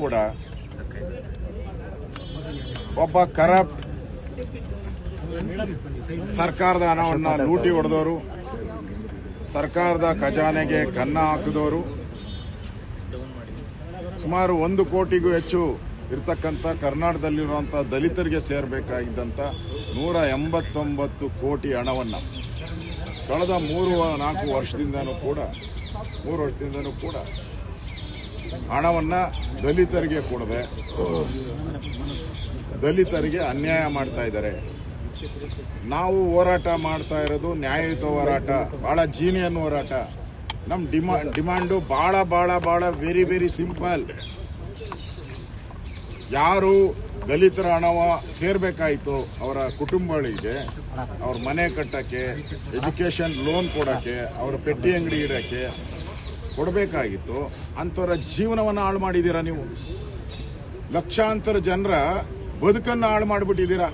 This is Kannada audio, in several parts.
ಕೂಡ ಒಬ್ಬ ಕರಪ್ಟ್ ಸರ್ಕಾರದ ಹಣವನ್ನು ಲೂಟಿ ಹೊಡೆದವರು, ಸರ್ಕಾರದ ಖಜಾನೆಗೆ ಕನ್ನ ಹಾಕಿದವರು, ಸುಮಾರು 1 ಕೋಟಿಗೂ ಹೆಚ್ಚು ಇರತಕ್ಕಂಥ ಕರ್ನಾಟಕದಲ್ಲಿರುವಂಥ ದಲಿತರಿಗೆ ಸೇರಬೇಕಾಗಿದ್ದಂಥ 189 ಕೋಟಿ ಹಣವನ್ನು ಕಳೆದ 3-4 ವರ್ಷದಿಂದನೂ ಕೂಡ ಹಣವನ್ನು ದಲಿತರಿಗೆ ಕೊಡದೆ ದಲಿತರಿಗೆ ಅನ್ಯಾಯ ಮಾಡ್ತಾ ಇದ್ದಾರೆ. ನಾವು ಹೋರಾಟ ಮಾಡ್ತಾ ಇರೋದು ನ್ಯಾಯಯುತ ಹೋರಾಟ, ಬಹಳ ಜೀನಿಯನ್ ಹೋರಾಟ. ನಮ್ಮ ಡಿಮಾಂಡು ಬಹಳ ವೆರಿ ವೆರಿ ಸಿಂಪಲ್. ಯಾರು ದಲಿತರ ಹಣವ ಸೇರ್ಬೇಕಾಯ್ತು ಅವರ ಕುಟುಂಬಗಳಿಗೆ, ಅವ್ರ ಮನೆ ಕಟ್ಟಕ್ಕೆ, ಎಜುಕೇಶನ್ ಲೋನ್ ಕೊಡಕ್ಕೆ, ಅವರ ಪೆಟ್ಟಿ ಅಂಗಡಿ ಇಡಕ್ಕೆ ಕೊಡಬೇಕಾಗಿತ್ತು, ಅಂಥವರ ಜೀವನವನ್ನು ಹಾಳು ಮಾಡಿದ್ದೀರಾ ನೀವು. ಲಕ್ಷಾಂತರ ಜನರ ಬದುಕನ್ನು ಹಾಳು ಮಾಡಿಬಿಟ್ಟಿದ್ದೀರಾ.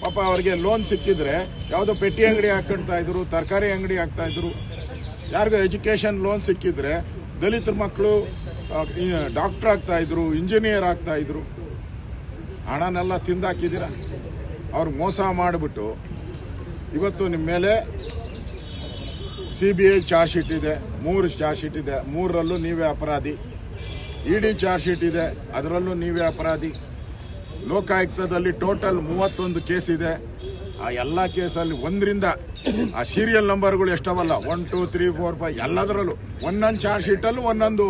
ಪಾಪ ಅವರಿಗೆ ಲೋನ್ ಸಿಕ್ಕಿದ್ರೆ ಯಾವುದೋ ಪೆಟ್ಟಿ ಅಂಗಡಿ ಹಾಕ್ತಾ ಇದ್ರು, ತರಕಾರಿ ಅಂಗಡಿ ಹಾಕ್ತಾ ಇದ್ರು. ಯಾರಿಗೂ ಎಜುಕೇಶನ್ ಲೋನ್ ಸಿಕ್ಕಿದ್ರೆ ದಲಿತರ ಮಕ್ಕಳು ಡಾಕ್ಟರ್ ಆಗ್ತಾ ಇದ್ರು, ಇಂಜಿನಿಯರ್ ಆಗ್ತಾ ಇದ್ರು. ಹಣನೆಲ್ಲ ತಿಂದಾಕಿದ್ದೀರಾ. ಅವ್ರು ಮೋಸ ಮಾಡಿಬಿಟ್ಟು ಇವತ್ತು ನಿಮ್ಮ ಮೇಲೆ CBI ಚಾರ್ಜ್ ಶೀಟ್ ಇದೆ, 3 ಚಾರ್ಜ್ ಶೀಟ್ ಇದೆ, 3ರಲ್ಲೂ ನೀವೇ ಅಪರಾಧಿ. ED ಚಾರ್ಜ್ ಶೀಟ್ ಇದೆ, ಅದರಲ್ಲೂ ನೀವೇ ಅಪರಾಧಿ. ಲೋಕಾಯುಕ್ತದಲ್ಲಿ ಟೋಟಲ್ 31 ಕೇಸ್ ಇದೆ. ಆ ಎಲ್ಲ ಕೇಸಲ್ಲಿ 1ರಿಂದ ಆ ಸೀರಿಯಲ್ ನಂಬರ್ಗಳು ಎಷ್ಟವಲ್ಲ, 1, 2, 3, 4, 5 ಎಲ್ಲದರಲ್ಲೂ ಒಂದೊಂದು ಚಾರ್ಜ್ ಶೀಟಲ್ಲೂ ಒಂದೊಂದು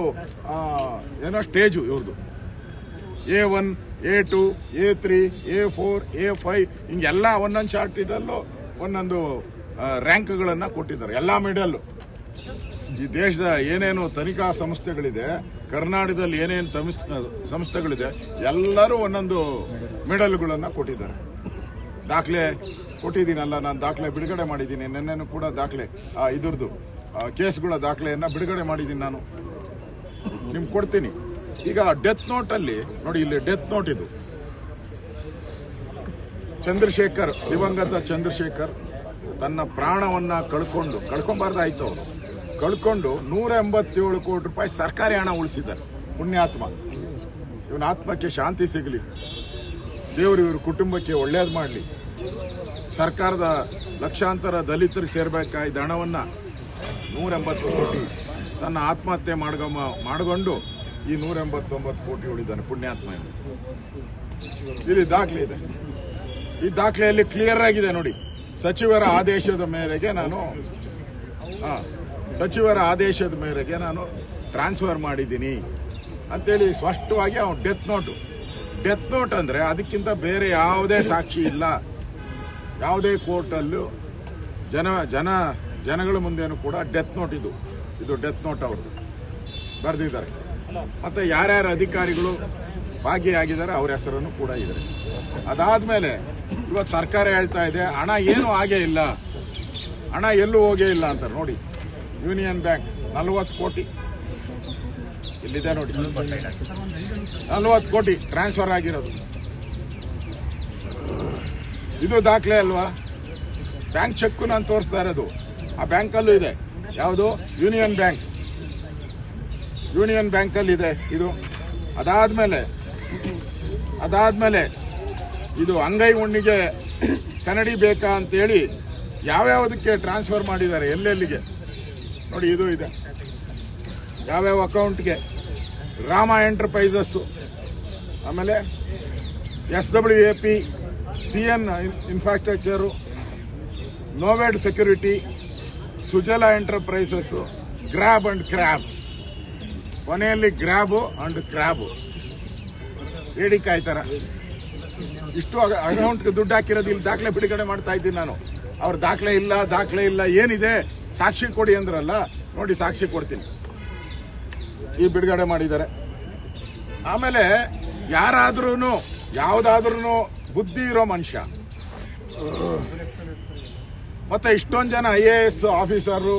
ಏನೋ ಸ್ಟೇಜು ಇವ್ರದ್ದು. A1, A2, A3, A4, A5 ಹಿಂಗೆಲ್ಲ ಒಂದೊಂದು ಚಾರ್ಜ್ ಶೀಟಲ್ಲೂ ಒಂದೊಂದು ರ್ಯಾಂಕ್ಗಳನ್ನು ಕೊಟ್ಟಿದ್ದಾರೆ. ಎಲ್ಲ ಮೆಡಲ್ಲು. ಈ ದೇಶದ ಏನೇನು ತನಿಖಾ ಸಂಸ್ಥೆಗಳಿದೆ, ಕರ್ನಾಟಕದಲ್ಲಿ ಏನೇನು ಸಂಸ್ಥೆಗಳಿದೆ, ಎಲ್ಲರೂ ಒಂದೊಂದು ಮೆಡಲ್ಗಳನ್ನು ಕೊಟ್ಟಿದ್ದಾರೆ. ದಾಖಲೆ ಕೊಟ್ಟಿದ್ದೀನಲ್ಲ, ನಾನು ದಾಖಲೆ ಬಿಡುಗಡೆ ಮಾಡಿದ್ದೀನಿ. ನಿನ್ನೆನೂ ಕೂಡ ದಾಖಲೆ ಇದ್ರದ್ದು ಕೇಸ್ಗಳ ದಾಖಲೆಯನ್ನು ಬಿಡುಗಡೆ ಮಾಡಿದ್ದೀನಿ. ನಾನು ನಿಮ್ಗೆ ಕೊಡ್ತೀನಿ. ಈಗ ಡೆತ್ ನೋಟಲ್ಲಿ ನೋಡಿ, ಇಲ್ಲಿ ಡೆತ್ ನೋಟ್ ಇದು. ಚಂದ್ರಶೇಖರ್, ದಿವಂಗತ ಚಂದ್ರಶೇಖರ್ ತನ್ನ ಪ್ರಾಣವನ್ನು ಕಳ್ಕೊಂಬಾರ್ದಾಯ್ತು. ಅವರು ಕಳ್ಕೊಂಡು 187 ಕೋಟಿ ರೂಪಾಯಿ ಸರ್ಕಾರಿ ಹಣ ಉಳಿಸಿದ್ದಾರೆ. ಪುಣ್ಯಾತ್ಮ. ಇವನ ಆತ್ಮಕ್ಕೆ ಶಾಂತಿ ಸಿಗಲಿ, ದೇವರು ಇವ್ರ ಕುಟುಂಬಕ್ಕೆ ಒಳ್ಳೇದು ಮಾಡಲಿ. ಸರ್ಕಾರದ ಲಕ್ಷಾಂತರ ದಲಿತರಿಗೆ ಸೇರಬೇಕಾದ ಹಣವನ್ನು 180 ಕೋಟಿ ತನ್ನ ಆತ್ಮಹತ್ಯೆ ಮಾಡಿಕೊಂಡು ಈ 189 ಕೋಟಿ ಉಳಿದಾನೆ. ಪುಣ್ಯಾತ್ಮ. ಇಲ್ಲಿ ದಾಖಲೆ ಇದೆ. ಈ ದಾಖಲೆಯಲ್ಲಿ ಕ್ಲಿಯರ್ ಆಗಿದೆ ನೋಡಿ. ಸಚಿವರ ಆದೇಶದ ಮೇರೆಗೆ ನಾನು ಟ್ರಾನ್ಸ್ಫರ್ ಮಾಡಿದ್ದೀನಿ ಅಂತೇಳಿ ಸ್ಪಷ್ಟವಾಗಿ ಅವನು ಡೆತ್ ನೋಟ್ ಅಂದ್ರೆ ಅದಕ್ಕಿಂತ ಬೇರೆ ಯಾವುದೇ ಸಾಕ್ಷಿ ಇಲ್ಲ. ಯಾವುದೇ ಕೋರ್ಟಲ್ಲೂ ಜನಗಳ ಮುಂದೆನೂ ಕೂಡ ಡೆತ್ ನೋಟ್ ಇದು ಡೆತ್ ನೋಟ್ ಅವ್ರದ್ದು ಬರೆದಿದ್ದಾರೆ. ಮತ್ತೆ ಯಾರ್ಯಾರ ಅಧಿಕಾರಿಗಳು ಭಾಗಿಯಾಗಿದ್ದಾರೆ ಅವ್ರ ಹೆಸರನ್ನು ಕೂಡ ಇದೆ. ಅದಾದ್ಮೇಲೆ ಇವತ್ತು ಸರ್ಕಾರ ಹೇಳ್ತಾ ಇದೆ ಹಣ ಏನು ಆಗೇ ಇಲ್ಲ, ಹಣ ಎಲ್ಲೂ ಹೋಗೇ ಇಲ್ಲ ಅಂತಾರೆ. ನೋಡಿ, ಯೂನಿಯನ್ ಬ್ಯಾಂಕ್ 40 ಕೋಟಿ ಇಲ್ಲಿದೆ ನೋಡಿ, 40 ಕೋಟಿ ಟ್ರಾನ್ಸ್ಫರ್ ಆಗಿರೋದು. ಇದು ದಾಖಲೆ ಅಲ್ವಾ? ಬ್ಯಾಂಕ್ ಚೆಕ್ ನಾನು ತೋರಿಸ್ತಾ ಇರೋದು. ಆ ಬ್ಯಾಂಕಲ್ಲೂ ಇದೆ. ಯಾವುದು? ಯೂನಿಯನ್ ಬ್ಯಾಂಕಲ್ಲಿ ಇದೆ ಇದು. ಅದಾದ್ಮೇಲೆ ಇದು ಅಂಗೈ ಹುಣ್ಣಿಗೆ ಕನ್ನಡಿ ಬೇಕಾ ಅಂತೇಳಿ ಯಾವ್ಯಾವುದಕ್ಕೆ ಟ್ರಾನ್ಸ್ಫರ್ ಮಾಡಿದ್ದಾರೆ, ಎಲ್ಲೆಲ್ಲಿಗೆ ನೋಡಿ. ಇದು ಇದೆ ಯಾವ್ಯಾವ ಅಕೌಂಟ್ಗೆ. ರಾಮ ಎಂಟರ್ಪ್ರೈಸಸ್, ಆಮೇಲೆ SWAP, CN ಇನ್ಫ್ರಾಸ್ಟ್ರಕ್ಚರು, ನೋವೆಡ್ security, Sujala enterprises, grab and crab. ಕೊನೆಯಲ್ಲಿ ಗ್ರಾಬು ಅಂಡ್ ಕ್ರ್ಯಾಬು ಏಡಿ ಕಾಯ್ತಾರ. ಇಷ್ಟು ಅಕೌಂಟ್ಗೆ ದುಡ್ಡು ಹಾಕಿರೋದು ಇಲ್ಲಿ ದಾಖಲೆ ಬಿಡುಗಡೆ ಮಾಡ್ತಾ ಇದ್ದೀನಿ ನಾನು. ಅವ್ರ ದಾಖಲೆ ಇಲ್ಲ ಏನಿದೆ ಸಾಕ್ಷಿ ಕೊಡಿ ಅಂದ್ರಲ್ಲ, ನೋಡಿ ಸಾಕ್ಷಿ ಕೊಡ್ತೀನಿ. ಈ ಬಿಡುಗಡೆ ಮಾಡಿದ್ದಾರೆ. ಆಮೇಲೆ ಯಾವುದಾದ್ರೂ ಬುದ್ಧಿ ಇರೋ ಮನುಷ್ಯ, ಮತ್ತೆ ಇಷ್ಟೊಂದು ಜನ IAS ಆಫೀಸರು,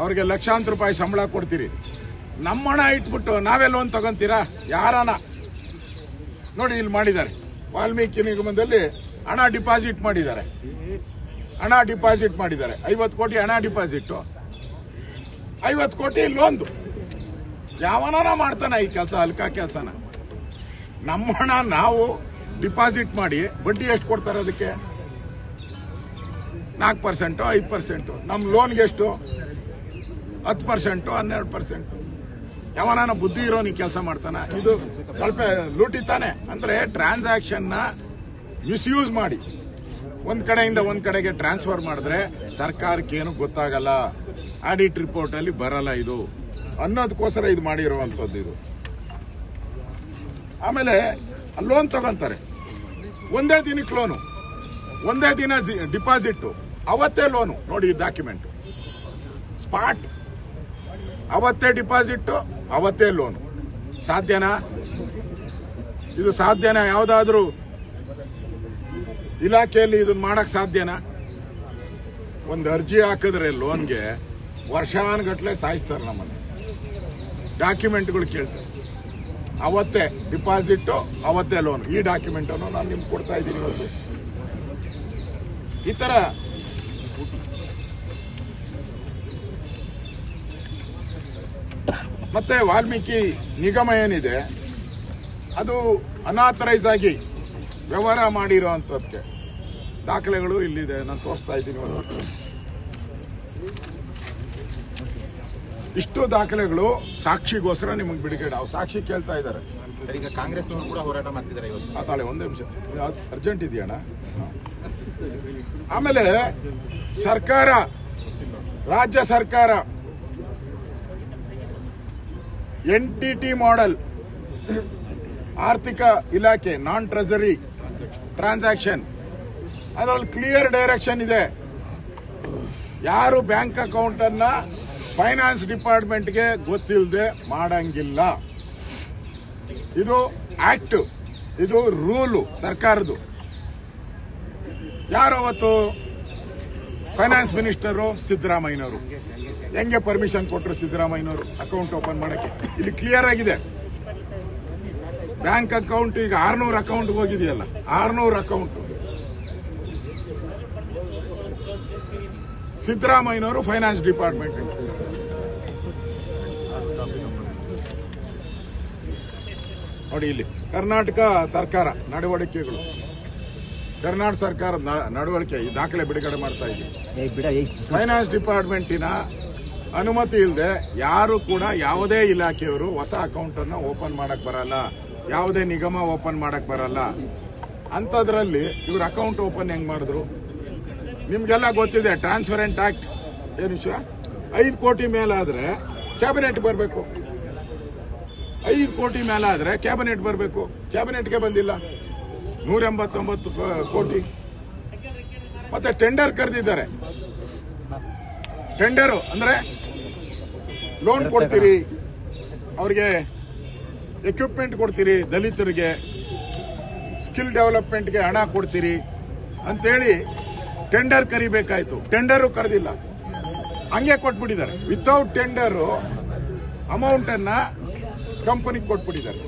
ಅವ್ರಿಗೆ ಲಕ್ಷಾಂತರ ರೂಪಾಯಿ ಸಂಬಳ ಕೊಡ್ತೀರಿ. ನಮ್ಮ ಹಣ ಇಟ್ಬಿಟ್ಟು ನಾವೇ ಲೋನ್ ತಗೊಂತೀರಾ? ಯಾರನ ನೋಡಿ ಇಲ್ಲಿ ಮಾಡಿದ್ದಾರೆ. ವಾಲ್ಮೀಕಿ ನಿಗಮದಲ್ಲಿ ಹಣ ಡಿಪಾಸಿಟ್ ಮಾಡಿದ್ದಾರೆ. 50 ಕೋಟಿ ಹಣ ಡಿಪಾಸಿಟ್, 50 ಕೋಟಿ ಲೋನ್ದು. ಯಾವನಾರ ಮಾಡ್ತಾನ ಈ ಕೆಲಸ, ಅಲ್ಕ ಕೆಲಸನ. ನಮ್ಮ ಹಣ ನಾವು ಡಿಪಾಸಿಟ್ ಮಾಡಿ ಬಡ್ಡಿ ಎಷ್ಟು ಕೊಡ್ತಾರೆ ಅದಕ್ಕೆ? 4%, 5%. ನಮ್ಮ ಲೋನ್ಗೆ ಎಷ್ಟು? 10%, 12%. ಯಾವನಾನ ಬುದ್ಧಿ ಇರೋ ನೀ ಕೆಲಸ ಮಾಡ್ತಾನ? ಇದು ಸ್ವಲ್ಪ ಲೂಟಿ ತಾನೆ. ಅಂದ್ರೆ ಟ್ರಾನ್ಸಾಕ್ಷನ್ ನ ಮಿಸ್ಯೂಸ್ ಮಾಡಿ ಒಂದ್ ಕಡೆಯಿಂದ ಒಂದ್ ಕಡೆಗೆ ಟ್ರಾನ್ಸ್ಫರ್ ಮಾಡಿದ್ರೆ ಸರ್ಕಾರಕ್ಕೆ ಏನು ಗೊತ್ತಾಗಲ್ಲ, ಆಡಿಟ್ ರಿಪೋರ್ಟ್ ಅಲ್ಲಿ ಬರಲ್ಲ ಇದು ಅನ್ನೋದಕ್ಕೋಸ್ಕರ ಇದು ಮಾಡಿರುವಂತದ್ದು ಇದು. ಆಮೇಲೆ ಲೋನ್ ತಗೊಂತಾರೆ, ಒಂದೇ ದಿನಕ್ಕೆ ಲೋನು, ಒಂದೇ ದಿನ ಡಿಪಾಸಿಟ್, ಅವತ್ತೇ ಲೋನು. ನೋಡಿ ಡಾಕ್ಯುಮೆಂಟ್, ಸ್ಪಾಟ್, ಅವತ್ತೇ ಡಿಪಾಸಿಟ್, ಅವತ್ತೇ ಲೋನು. ಸಾಧ್ಯನಾ ಇದು? ಸಾಧ್ಯನಾ? ಯಾವ್ದಾದ್ರು ಇಲಾಖೆಯಲ್ಲಿ ಇದನ್ನ ಮಾಡಕ್ ಸಾಧ್ಯನಾ? ಒಂದು ಅರ್ಜಿ ಹಾಕಿದ್ರೆ ಲೋನ್ಗೆ ವರ್ಷಾನುಗಟ್ಲೆ ಸಾಯಿಸ್ತಾರೆ ನಮ್ಮನ್ನು. ಡಾಕ್ಯುಮೆಂಟ್ಗಳು ಕೇಳ್ತಾರೆ, ಅವತ್ತೇ ಡಿಪಾಸಿಟ್, ಅವತ್ತೇ ಲೋನ್. ಈ ಡಾಕ್ಯುಮೆಂಟ್ ಅನ್ನು ನಾನು ನಿಮ್ಗೆ ಕೊಡ್ತಾ ಇದ್ದೀನಿ ಇವತ್ತು. ಈ ತರ ಮತ್ತೆ ವಾಲ್ಮೀಕಿ ನಿಗಮ ಏನಿದೆ ಅದು ಅನಾಥರೈಸ್ ಆಗಿ ವ್ಯವಹಾರ ಮಾಡಿರೋಂಥದ್ದಕ್ಕೆ ದಾಖಲೆಗಳು ಇಲ್ಲಿದೆ, ನಾನು ತೋರಿಸ್ತಾ ಇದ್ದೀನಿ. ಇಷ್ಟು ದಾಖಲೆಗಳು ಸಾಕ್ಷಿಗೋಸ್ಕರ ನಿಮಗೆ ಬಿಡುಗಡೆ. ನಾವು ಸಾಕ್ಷಿ ಕೇಳ್ತಾ ಇದ್ದಾರೆ. ಈಗ ಕಾಂಗ್ರೆಸ್ನವರು ಕೂಡ ಹೋರಾಟ ಮಾಡ್ತಿದ್ದಾರೆ ಇವತ್ತು. ತಾಳೆ ಒಂದೇ ನಿಮಿಷ, ಅರ್ಜೆಂಟ್ ಇದೆಯಣ್ಣ. ಆಮೇಲೆ ಸರ್ಕಾರ, ರಾಜ್ಯ ಸರ್ಕಾರ NTT ಮಾಡೆಲ್ ಆರ್ಥಿಕ ಇಲಾಖೆ, ನಾನ್ ಟ್ರೆಜರಿ ಟ್ರಾನ್ಸಾಕ್ಷನ್, ಅದರಲ್ಲಿ ಕ್ಲಿಯರ್ ಡೈರೆಕ್ಷನ್ ಇದೆ. ಯಾರು ಬ್ಯಾಂಕ್ ಅಕೌಂಟ್ ಅನ್ನ ಫೈನಾನ್ಸ್ ಡಿಪಾರ್ಟ್ಮೆಂಟ್ಗೆ ಗೊತ್ತಿಲ್ಲದೆ ಮಾಡಂಗಿಲ್ಲ. ಇದು ಆಕ್ಟ್, ಇದು ರೂಲು ಸರ್ಕಾರದ್ದು. ಯಾರು ಅವತ್ತು ಫೈನಾನ್ಸ್ ಮಿನಿಸ್ಟರು? ಸಿದ್ದರಾಮಯ್ಯನವರು. ಹೆಂಗೆ ಪರ್ಮಿಷನ್ ಕೊಟ್ಟರು ಸಿದ್ದರಾಮಯ್ಯನವರು ಅಕೌಂಟ್ ಓಪನ್ ಮಾಡಕ್ಕೆ? ಇಲ್ಲಿ ಕ್ಲಿಯರ್ ಆಗಿದೆ. ಬ್ಯಾಂಕ್ ಅಕೌಂಟ್ ಈಗ 600 ಅಕೌಂಟ್ ಹೋಗಿದೆಯಲ್ಲ, 600 ಅಕೌಂಟ್ ಸಿದ್ದರಾಮಯ್ಯನವರು ಫೈನಾನ್ಸ್ ಡಿಪಾರ್ಟ್ಮೆಂಟ್. ನೋಡಿ ಇಲ್ಲಿ ಕರ್ನಾಟಕ ಸರ್ಕಾರ ನಡವಳಿಕೆಗಳು, ಕರ್ನಾಟಕ ಸರ್ಕಾರದ ನಡವಳಿಕೆ ಈ ದಾಖಲೆ ಬಿಡುಗಡೆ ಮಾಡ್ತಾ ಇದ್ದೀವಿ. ಫೈನಾನ್ಸ್ ಡಿಪಾರ್ಟ್ಮೆಂಟಿನ ಅನುಮತಿ ಇಲ್ಲದೆ ಯಾರು ಕೂಡ ಯಾವುದೇ ಇಲಾಖೆಯವರು ಹೊಸ ಅಕೌಂಟ್ ಅನ್ನು ಓಪನ್ ಮಾಡಕ್ ಬರಲ್ಲ, ಯಾವುದೇ ನಿಗಮ ಓಪನ್ ಮಾಡಕ್ ಬರಲ್ಲ. ಅಂತದ್ರಲ್ಲಿ ಇವ್ರ ಅಕೌಂಟ್ ಓಪನ್ ಹೆಂಗ್ ಮಾಡಿದ್ರು? ನಿಮ್ಗೆಲ್ಲ ಗೊತ್ತಿದೆ. ಟ್ರಾನ್ಸ್ಪರೆಂಟ್ ಆಕ್ಟ್ ಏನು ವಿಷಯ? 5 ಕೋಟಿ ಮೇಲಾದ್ರೆ ಕ್ಯಾಬಿನೆಟ್ ಬರಬೇಕು. 5 ಕೋಟಿ ಮೇಲಾದ್ರೆ ಕ್ಯಾಬಿನೆಟ್ ಬರಬೇಕು. ಕ್ಯಾಬಿನೆಟ್ಗೆ ಬಂದಿಲ್ಲ. 189 ಕೋಟಿ. ಮತ್ತೆ ಟೆಂಡರ್ ಕರೆದಿದ್ದಾರೆ. ಟೆಂಡರು ಅಂದ್ರೆ ಲೋನ್ ಕೊಡ್ತೀರಿ, ಅವ್ರಿಗೆ ಎಕ್ವಿಪ್ಮೆಂಟ್ ಕೊಡ್ತೀರಿ, ದಲಿತರಿಗೆ ಸ್ಕಿಲ್ ಡೆವಲಪ್ಮೆಂಟ್ಗೆ ಹಣ ಕೊಡ್ತೀರಿ ಅಂತೇಳಿ ಟೆಂಡರ್ ಕರಿಬೇಕಾಯ್ತು. ಟೆಂಡರು ಕರೆದಿಲ್ಲ, ಹಂಗೆ ಕೊಟ್ಬಿಟ್ಟಿದ್ದಾರೆ. ವಿತೌಟ್ ಟೆಂಡರ್ ಅಮೌಂಟ್ ಅನ್ನ ಕಂಪನಿಗೆ ಕೊಟ್ಬಿಟ್ಟಿದ್ದಾರೆ.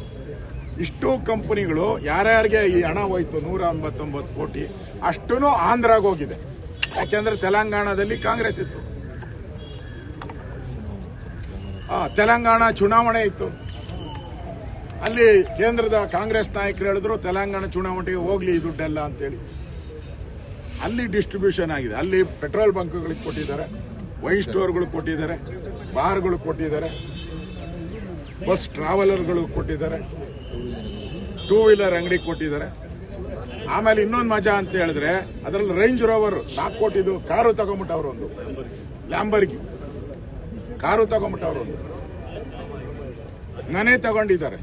ಇಷ್ಟು ಕಂಪನಿಗಳು ಯಾರ್ಯಾರಿಗೆ ಈ ಹಣ ಹೋಯ್ತು 189 ಕೋಟಿ ಅಷ್ಟೂ ಆಂಧ್ರಾಗ ಹೋಗಿದೆ. ಯಾಕೆಂದ್ರೆ ತೆಲಂಗಾಣದಲ್ಲಿ ಕಾಂಗ್ರೆಸ್ ಇತ್ತು, ತೆಲಂಗಾಣ ಚುನಾವಣೆ ಇತ್ತು. ಅಲ್ಲಿ ಕೇಂದ್ರದ ಕಾಂಗ್ರೆಸ್ ನಾಯಕರು ಹೇಳಿದ್ರು ತೆಲಂಗಾಣ ಚುನಾವಣೆಗೆ ಹೋಗ್ಲಿ ಈ ದುಡ್ಡೆಲ್ಲ ಅಂತೇಳಿ. ಅಲ್ಲಿ ಡಿಸ್ಟ್ರಿಬ್ಯೂಷನ್ ಆಗಿದೆ. ಅಲ್ಲಿ ಪೆಟ್ರೋಲ್ ಬಂಕ್ಗಳಿಗೆ ಕೊಟ್ಟಿದ್ದಾರೆ, ವೈನ್ ಸ್ಟೋರ್ಗಳು ಕೊಟ್ಟಿದ್ದಾರೆ, ಬಾರ್ಗಳು ಕೊಟ್ಟಿದ್ದಾರೆ, ಬಸ್ ಟ್ರಾವೆಲರ್ಗಳು ಕೊಟ್ಟಿದ್ದಾರೆ, 2 ವೀಲರ್ ಅಂಗಡಿ ಕೊಟ್ಟಿದ್ದಾರೆ. ಆಮೇಲೆ ಇನ್ನೊಂದು ಮಜಾ ಅಂತ ಹೇಳಿದ್ರೆ ಅದರಲ್ಲಿ ರೇಂಜ್ ರೋವರ್ 4 ಕೋಟಿದು ಕಾರು ತಗೊಂಡ್ಬಿಟ್ಟವ್ರು, ಒಂದು ಲ್ಯಾಂಬರ್ಗಿ ಕಾರು ತಗೊಂಡ್ಬಿಟ್ಟವ್ರು, ಒಂದು ಮನೆ ತಗೊಂಡಿದ್ದಾರೆ,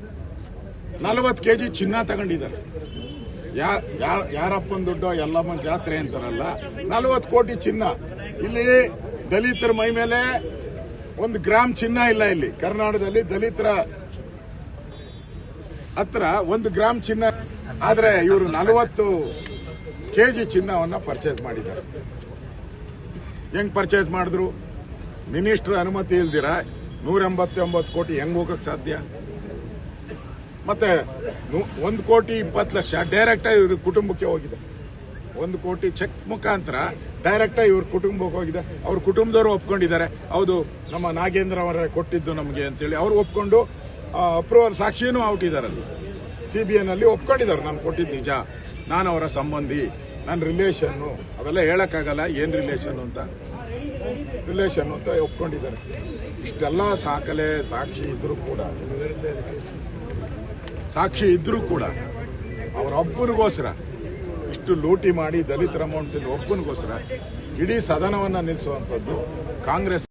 40 kg ಚಿನ್ನ ತಗೊಂಡಿದ್ದಾರೆ. ಯಾರಪ್ಪನ ದುಡ್ಡೋ ಎಲ್ಲಮ್ಮನ ಜಾತ್ರೆ ಅಂತಾರಲ್ಲ, 40 ಕೋಟಿ ಚಿನ್ನ. ಇಲ್ಲಿ ದಲಿತರ ಮೈ ಮೇಲೆ 1 ಗ್ರಾಮ್ ಚಿನ್ನ ಇಲ್ಲ. ಇಲ್ಲಿ ಕರ್ನಾಟಕದಲ್ಲಿ ದಲಿತರ ಹತ್ರ 1 ಗ್ರಾಮ್ ಚಿನ್ನ, ಆದ್ರೆ ಇವರು 40 kg ಚಿನ್ನವನ್ನ ಪರ್ಚೇಸ್ ಮಾಡಿದ್ದಾರೆ. ಹೆಂಗ್ ಪರ್ಚೇಸ್ ಮಾಡಿದ್ರು? ಮಿನಿಸ್ಟರ್ ಅನುಮತಿ ಇಲ್ದಿರ 189 ಕೋಟಿ ಹೆಂಗ್ ಹೋಗಕ್ ಸಾಧ್ಯ? ಮತ್ತೆ 1,20,00,000 ಡೈರೆಕ್ಟ್ ಆಗಿ ಇವ್ರ ಕುಟುಂಬಕ್ಕೆ ಹೋಗಿದೆ. 1 ಕೋಟಿ ಚೆಕ್ ಮುಖಾಂತರ ಡೈರೆಕ್ಟಾಗಿ ಇವ್ರ ಕುಟುಂಬಕ್ಕೆ ಹೋಗಿದೆ. ಅವ್ರ ಕುಟುಂಬದವರು ಒಪ್ಕೊಂಡಿದ್ದಾರೆ. ಹೌದು, ನಮ್ಮ ನಾಗೇಂದ್ರ ಅವರ ಕೊಟ್ಟಿದ್ದು ನಮಗೆ ಅಂತೇಳಿ ಅವ್ರು ಒಪ್ಕೊಂಡು ಅಪ್ರೂವಲ್ ಸಾಕ್ಷಿನೂ ಔಟ್ ಇದಾರಲ್ಲಿ. CBI ನಲ್ಲಿ ಒಪ್ಕೊಂಡಿದ್ದಾರೆ, ನಾನು ಕೊಟ್ಟಿದ್ದು ನಿಜ, ನಾನು ಅವರ ಸಂಬಂಧಿ, ನನ್ನ ರಿಲೇಷನ್ನು, ಅವೆಲ್ಲ ಹೇಳಕ್ಕಾಗಲ್ಲ ಏನು ರಿಲೇಷನ್ನು ಅಂತ ಒಪ್ಕೊಂಡಿದ್ದಾರೆ. ಇಷ್ಟೆಲ್ಲ ಸಾಕ್ಷಿ ಇದ್ರೂ ಕೂಡ ಅವರ ಒಬ್ಬನಿಗೋಸ್ಕರ ಇಷ್ಟು ಲೂಟಿ ಮಾಡಿ ದಲಿತರ ಅಮೌಂಟ್ ಒಬ್ಬನಿಗೋಸ್ಕರ ಇಡೀ ಸದನವನ್ನು ನಿಲ್ಲಿಸುವಂಥದ್ದು ಕಾಂಗ್ರೆಸ್